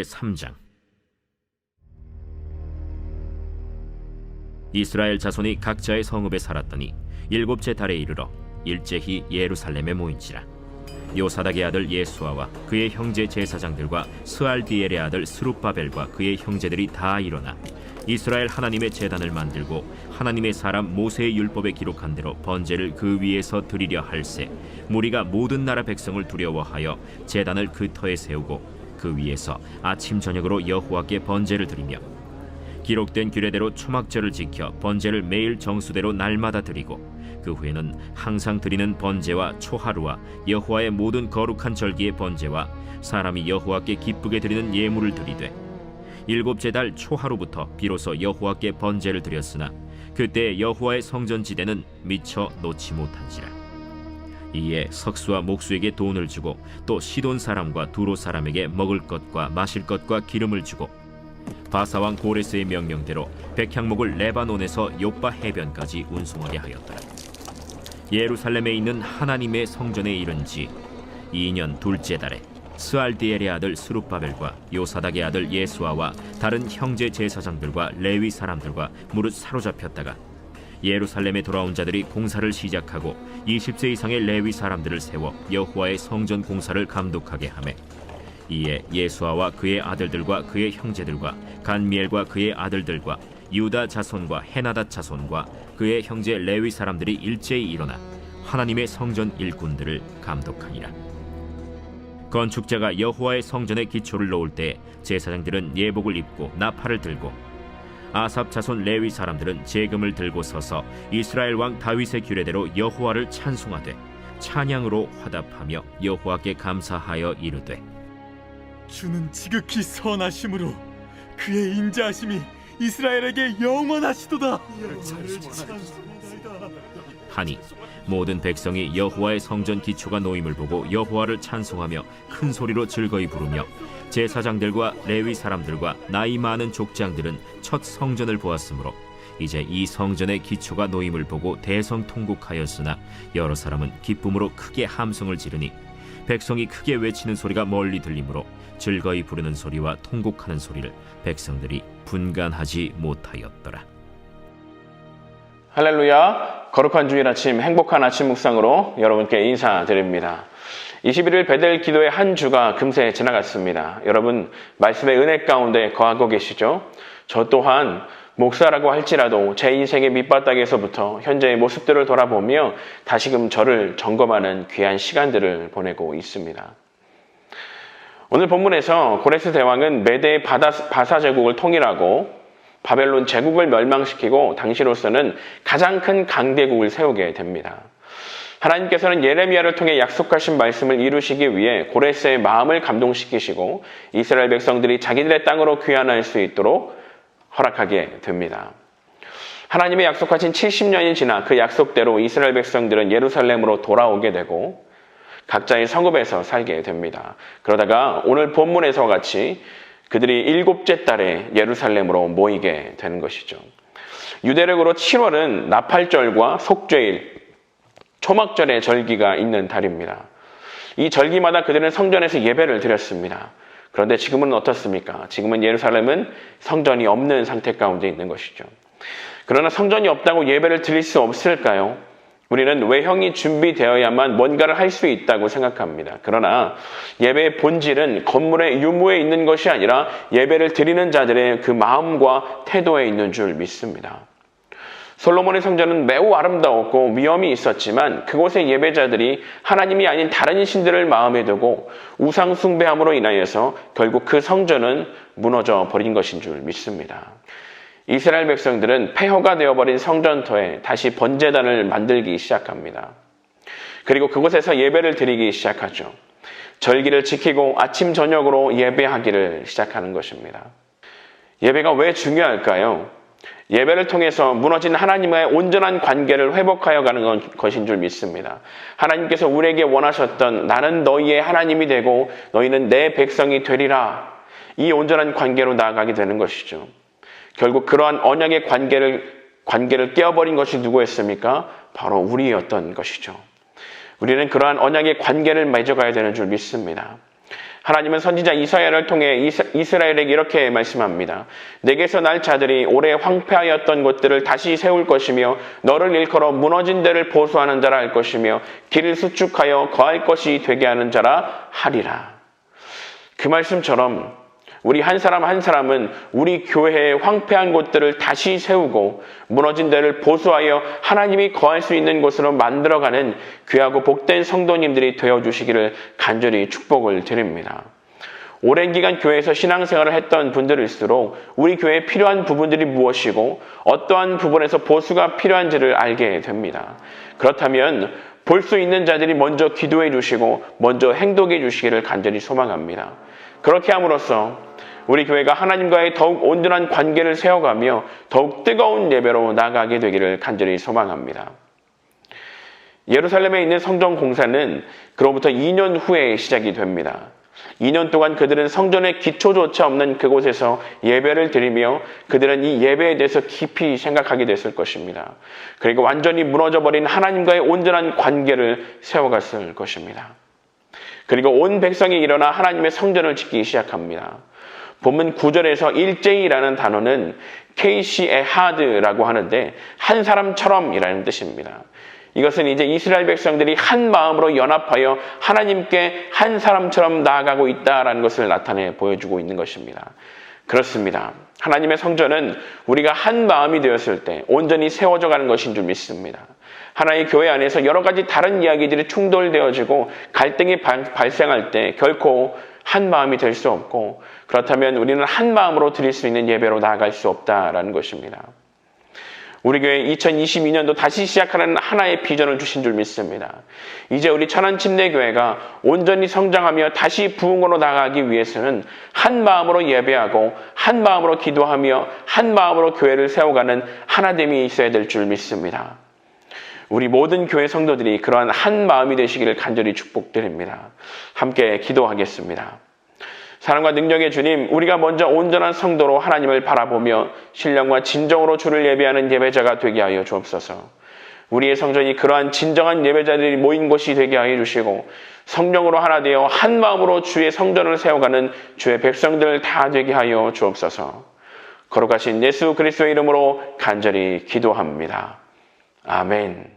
제3장. 이스라엘 자손이 각자의 성읍에 살았더니 일곱째 달에 이르러 일제히 예루살렘에 모인지라. 요사닥의 아들 예수아와 그의 형제 제사장들과 스알디엘의 아들 스룹바벨과 그의 형제들이 다 일어나 이스라엘 하나님의 제단을 만들고 하나님의 사람 모세의 율법에 기록한 대로 번제를 그 위에서 드리려 할세, 무리가 모든 나라 백성을 두려워하여 제단을 그 터에 세우고 그 위에서 아침 저녁으로 여호와께 번제를 드리며 기록된 규례대로 초막절을 지켜 번제를 매일 정수대로 날마다 드리고 그 후에는 항상 드리는 번제와 초하루와 여호와의 모든 거룩한 절기의 번제와 사람이 여호와께 기쁘게 드리는 예물을 드리되 일곱째 달 초하루부터 비로소 여호와께 번제를 드렸으나 그때 여호와의 성전지대는 미처 놓지 못한지라. 이에 석수와 목수에게 돈을 주고 또 시돈 사람과 두로 사람에게 먹을 것과 마실 것과 기름을 주고 바사왕 고레스의 명령대로 백향목을 레바논에서 욥바 해변까지 운송하게 하였더라. 예루살렘에 있는 하나님의 성전에 이른지 2년 둘째 달에 스알디엘의 아들 스룹바벨과 요사닥의 아들 예수아와 다른 형제 제사장들과 레위 사람들과 무릇 사로잡혔다가 예루살렘에 돌아온 자들이 공사를 시작하고 20세 이상의 레위 사람들을 세워 여호와의 성전 공사를 감독하게 하매 이에 예수아와 그의 아들들과 그의 형제들과 간미엘과 그의 아들들과 유다 자손과 헤나닷 자손과 그의 형제 레위 사람들이 일제히 일어나 하나님의 성전 일꾼들을 감독하니라. 건축자가 여호와의 성전에 기초를 놓을 때 제사장들은 예복을 입고 나팔을 들고 아삽 자손 레위 사람들은 제금을 들고 서서 이스라엘 왕 다윗의 규례대로 여호와를 찬송하되 찬양으로 화답하며 여호와께 감사하여 이르되 주는 지극히 선하심으로 그의 인자하심이 이스라엘에게 영원하시도다. 하니 모든 백성이 여호와의 성전 기초가 놓임을 보고 여호와를 찬송하며 큰 소리로 즐거이 부르며 제사장들과 레위 사람들과 나이 많은 족장들은 첫 성전을 보았으므로 이제 이 성전의 기초가 놓임을 보고 대성통곡하였으나 여러 사람은 기쁨으로 크게 함성을 지르니 백성이 크게 외치는 소리가 멀리 들리므로 즐거이 부르는 소리와 통곡하는 소리를 백성들이 분간하지 못하였더라. 할렐루야. 거룩한 주일 아침, 행복한 아침 묵상으로 여러분께 인사드립니다. 21일 베델 기도의 한 주가 금세 지나갔습니다. 여러분 말씀의 은혜 가운데 거하고 계시죠? 저 또한 목사라고 할지라도 제 인생의 밑바닥에서부터 현재의 모습들을 돌아보며 다시금 저를 점검하는 귀한 시간들을 보내고 있습니다. 오늘 본문에서 고레스 대왕은 메대 바사 제국을 통일하고 바벨론 제국을 멸망시키고 당시로서는 가장 큰 강대국을 세우게 됩니다. 하나님께서는 예레미야를 통해 약속하신 말씀을 이루시기 위해 고레스의 마음을 감동시키시고 이스라엘 백성들이 자기들의 땅으로 귀환할 수 있도록 허락하게 됩니다. 하나님의 약속하신 70년이 지나 그 약속대로 이스라엘 백성들은 예루살렘으로 돌아오게 되고 각자의 성읍에서 살게 됩니다. 그러다가 오늘 본문에서와 같이 그들이 일곱째 달에 예루살렘으로 모이게 되는 것이죠. 유대력으로 7월은 나팔절과 속죄일, 초막절의 절기가 있는 달입니다. 이 절기마다 그들은 성전에서 예배를 드렸습니다. 그런데 지금은 어떻습니까? 지금은 예루살렘은 성전이 없는 상태 가운데 있는 것이죠. 그러나 성전이 없다고 예배를 드릴 수 없을까요? 우리는 외형이 준비되어야만 뭔가를 할 수 있다고 생각합니다. 그러나 예배의 본질은 건물의 유무에 있는 것이 아니라 예배를 드리는 자들의 그 마음과 태도에 있는 줄 믿습니다. 솔로몬의 성전은 매우 아름다웠고 위엄이 있었지만 그곳의 예배자들이 하나님이 아닌 다른 신들을 마음에 두고 우상 숭배함으로 인하여서 결국 그 성전은 무너져 버린 것인 줄 믿습니다. 이스라엘 백성들은 폐허가 되어버린 성전터에 다시 번제단을 만들기 시작합니다. 그리고 그곳에서 예배를 드리기 시작하죠. 절기를 지키고 아침 저녁으로 예배하기를 시작하는 것입니다. 예배가 왜 중요할까요? 예배를 통해서 무너진 하나님과의 온전한 관계를 회복하여 가는 것인 줄 믿습니다. 하나님께서 우리에게 원하셨던 나는 너희의 하나님이 되고 너희는 내 백성이 되리라. 이 온전한 관계로 나아가게 되는 것이죠. 결국 그러한 언약의 관계를 깨어버린 것이 누구였습니까? 바로 우리였던 것이죠. 우리는 그러한 언약의 관계를 맺어가야 되는 줄 믿습니다. 하나님은 선지자 이사야를 통해 이스라엘에게 이렇게 말씀합니다. 내게서 날 자들이 오래 황폐하였던 곳들을 다시 세울 것이며 너를 일컬어 무너진 데를 보수하는 자라 할 것이며 길을 수축하여 거할 것이 되게 하는 자라 하리라. 그 말씀처럼 우리 한 사람 한 사람은 우리 교회의 황폐한 곳들을 다시 세우고 무너진 데를 보수하여 하나님이 거할 수 있는 곳으로 만들어가는 귀하고 복된 성도님들이 되어주시기를 간절히 축복을 드립니다. 오랜 기간 교회에서 신앙생활을 했던 분들일수록 우리 교회에 필요한 부분들이 무엇이고 어떠한 부분에서 보수가 필요한지를 알게 됩니다. 그렇다면 볼 수 있는 자들이 먼저 기도해 주시고 먼저 행동해 주시기를 간절히 소망합니다. 그렇게 함으로써 우리 교회가 하나님과의 더욱 온전한 관계를 세워가며 더욱 뜨거운 예배로 나아가게 되기를 간절히 소망합니다. 예루살렘에 있는 성전 공사는 그로부터 2년 후에 시작이 됩니다. 2년 동안 그들은 성전의 기초조차 없는 그곳에서 예배를 드리며 그들은 이 예배에 대해서 깊이 생각하게 됐을 것입니다. 그리고 완전히 무너져버린 하나님과의 온전한 관계를 세워갔을 것입니다. 그리고 온 백성이 일어나 하나님의 성전을 짓기 시작합니다. 본문 9절에서 일제히라는 단어는 케이시에하드라고 하는데 한 사람처럼이라는 뜻입니다. 이것은 이제 이스라엘 백성들이 한 마음으로 연합하여 하나님께 한 사람처럼 나아가고 있다라는 것을 나타내 보여주고 있는 것입니다. 그렇습니다. 하나님의 성전은 우리가 한 마음이 되었을 때 온전히 세워져 가는 것인 줄 믿습니다. 하나의 교회 안에서 여러 가지 다른 이야기들이 충돌되어지고 갈등이 발생할 때 결코 한 마음이 될 수 없고 그렇다면 우리는 한 마음으로 드릴 수 있는 예배로 나아갈 수 없다라는 것입니다. 우리 교회 2022년도 다시 시작하는 하나의 비전을 주신 줄 믿습니다. 이제 우리 천안침례교회가 온전히 성장하며 다시 부흥으로 나아가기 위해서는 한 마음으로 예배하고 한 마음으로 기도하며 한 마음으로 교회를 세워가는 하나됨이 있어야 될 줄 믿습니다. 우리 모든 교회 성도들이 그러한 한 마음이 되시기를 간절히 축복드립니다. 함께 기도하겠습니다. 사랑과 능력의 주님, 우리가 먼저 온전한 성도로 하나님을 바라보며 신령과 진정으로 주를 예배하는 예배자가 되게 하여 주옵소서. 우리의 성전이 그러한 진정한 예배자들이 모인 곳이 되게 하여 주시고 성령으로 하나 되어 한 마음으로 주의 성전을 세워가는 주의 백성들 다 되게 하여 주옵소서. 거룩하신 예수 그리스도의 이름으로 간절히 기도합니다. 아멘.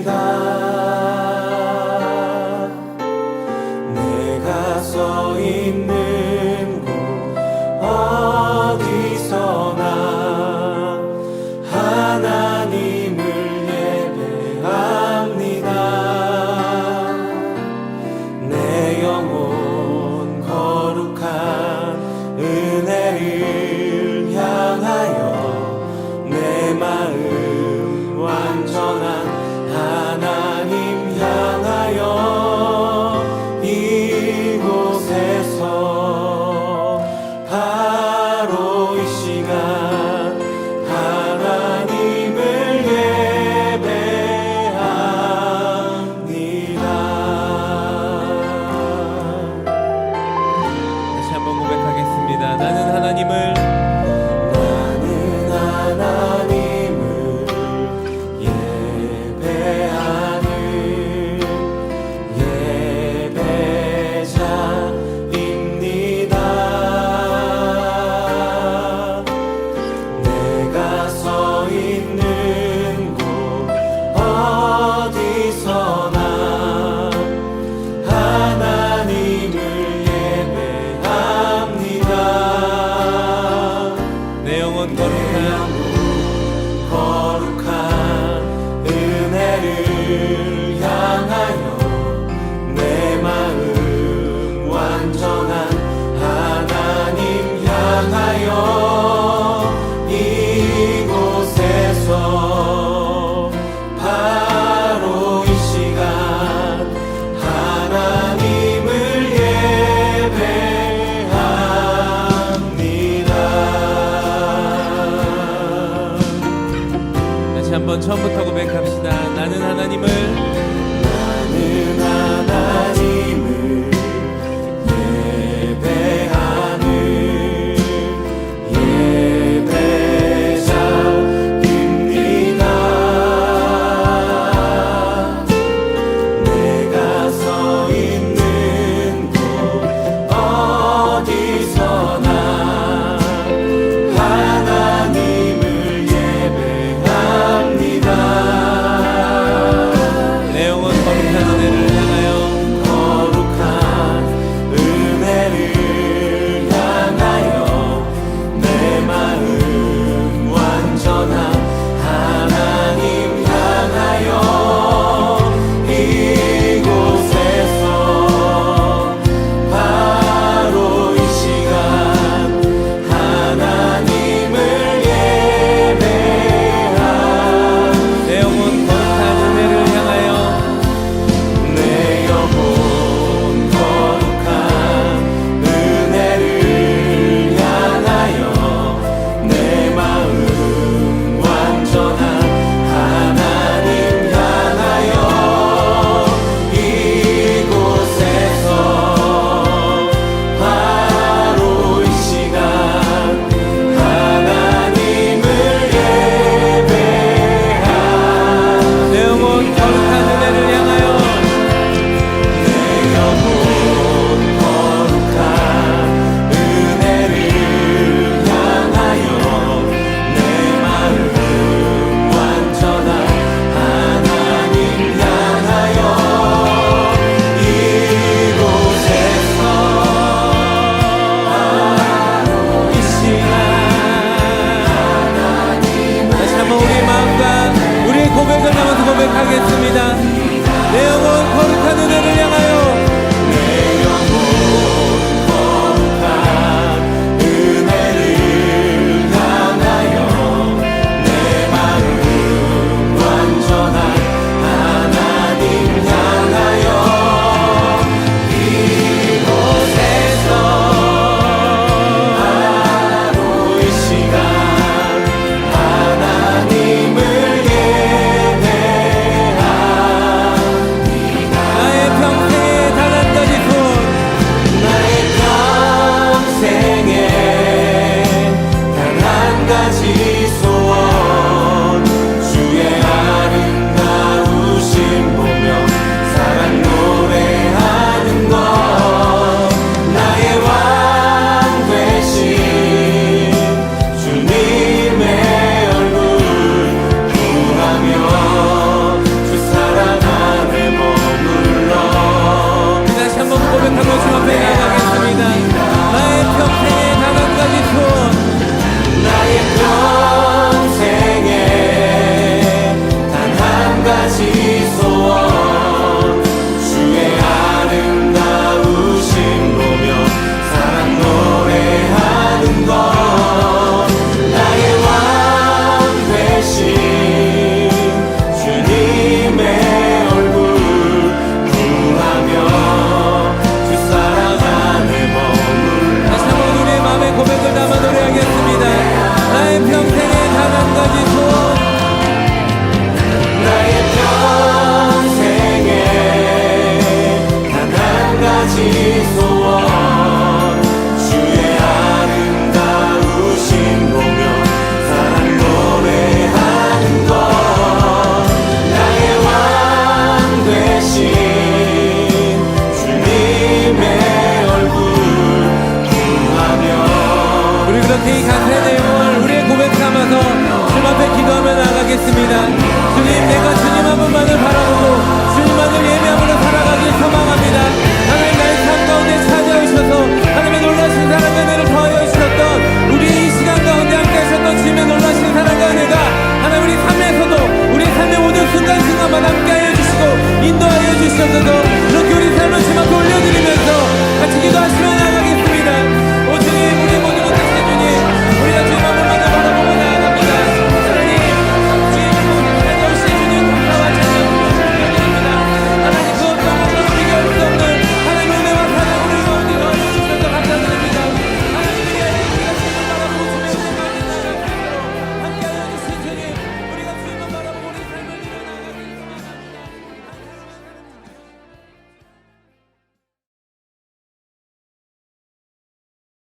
예배자입니다. 한번 처음부터 고백합시다. 나는 하나님을 예배하는 예배자입니다. 내가 서 있는 곳 어디서나 하나님을 예배합니다. 내 영혼 거룩한 은혜를 향하여 거룩한 은혜를 향하여 내 마음 완전한 하나님 향하여 이곳에서 바로 이 시간 하나님을 예배하 내 영혼 거룩한 은혜를 향하여 내 영혼 거룩한 은혜를 향하여 내 마음 완전한 하나님 향하여 이곳에서 바로 이 시간 하나님을 예배하 내 영혼 거룩한 은혜를 향하여 내 영혼 거룩한 은혜를 향하여 내 마음 완전한 하나님 향하여 이곳에서 이 시간 다시 한번 우리의 마음과 우리의 고백을 담아서 고백하겠습니다. 내 영혼 거룩한